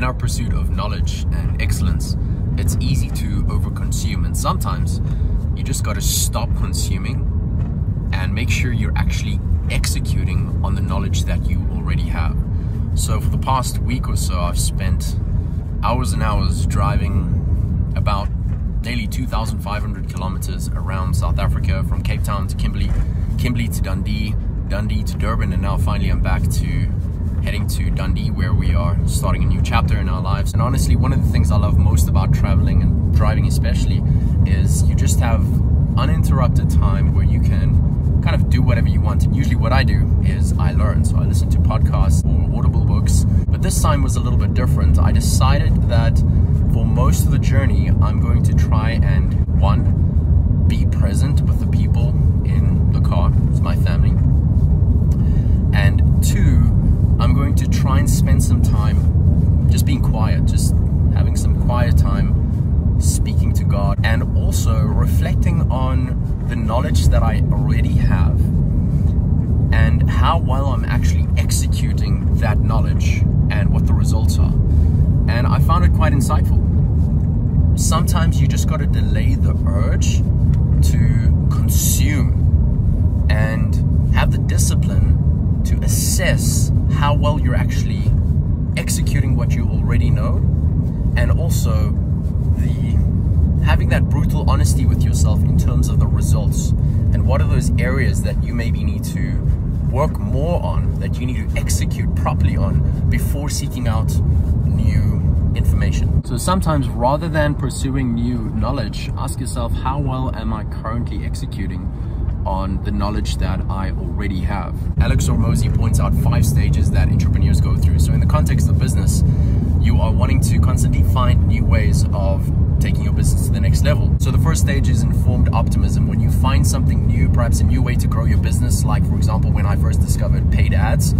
In our pursuit of knowledge and excellence, it's easy to overconsume, and sometimes you just got to stop consuming and make sure you're actually executing on the knowledge that you already have. So for the past week or so, I've spent hours and hours driving about nearly 2,500 kilometers around South Africa, from Cape Town to Kimberley to Dundee, Dundee to Durban, and now finally I'm back to heading to Dundee, where we are starting a new chapter in our lives. And honestly, one of the things I love most about traveling, and driving especially, is you just have uninterrupted time where you can kind of do whatever you want. And usually what I do is I learn. So I listen to podcasts or audible books. But this time was a little bit different. I decided that for most of the journey, I'm going to try and, one, be present with the people in the car, it's my family, and two, I'm going to try and spend some time just being quiet, just having some quiet time, speaking to God, and also reflecting on the knowledge that I already have and how well I'm actually executing that knowledge and what the results are. And I found it quite insightful. Sometimes you just got to delay the urge to consume and have the discipline to assess how well you're actually executing what you already know, and also having that brutal honesty with yourself in terms of the results and what are those areas that you maybe need to work more on, that you need to execute properly on before seeking out new information. So sometimes, rather than pursuing new knowledge, ask yourself, how well am I currently executing on the knowledge that I already have? Alex Hormozi points out 5 stages that entrepreneurs go through. So in the context of business, you are wanting to constantly find new ways of taking your business to the next level. So the first stage is informed optimism. When you find something new, perhaps a new way to grow your business, like for example, when I first discovered paid ads,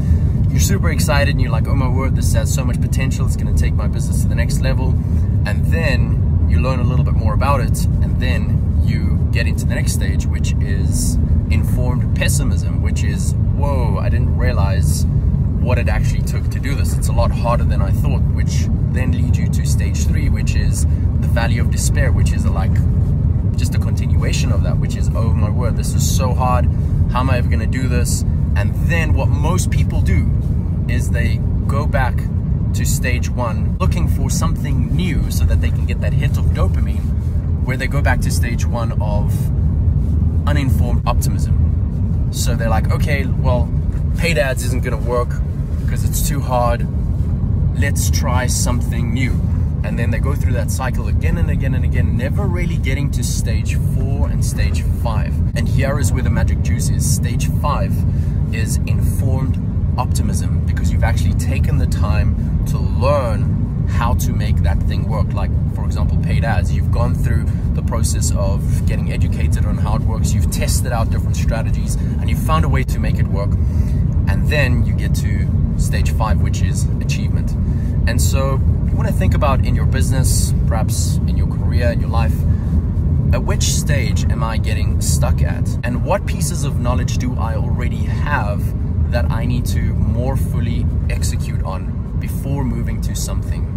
you're super excited and you're like, oh my word, this has so much potential, it's going to take my business to the next level. And then you learn a little bit more about it, and then you get into the next stage, which is informed pessimism, which is, whoa, I didn't realize what it actually took to do this. It's a lot harder than I thought, which then leads you to stage 3, which is the valley of despair, which is like just a continuation of that, which is, oh my word, this is so hard. How am I ever going to do this? And then what most people do is they go back to stage 1 looking for something new so that they can get that hit of dopamine, where they go back to stage 1 of uninformed optimism. So they're like, okay, well, paid ads isn't going to work because it's too hard. Let's try something new. And then they go through that cycle again and again and again, never really getting to stage 4 and stage 5. And here is where the magic juice is. Stage 5 is informed optimism, because you've actually taken the time to learn how to make that thing work. Like, for example, paid ads. You've gone through the process of getting educated on how it works. You've tested out different strategies and you've found a way to make it work. And then you get to stage 5, which is achievement. And so you want to think about, in your business, perhaps in your career, in your life, at which stage am I getting stuck at? And what pieces of knowledge do I already have that I need to more fully execute on before moving to something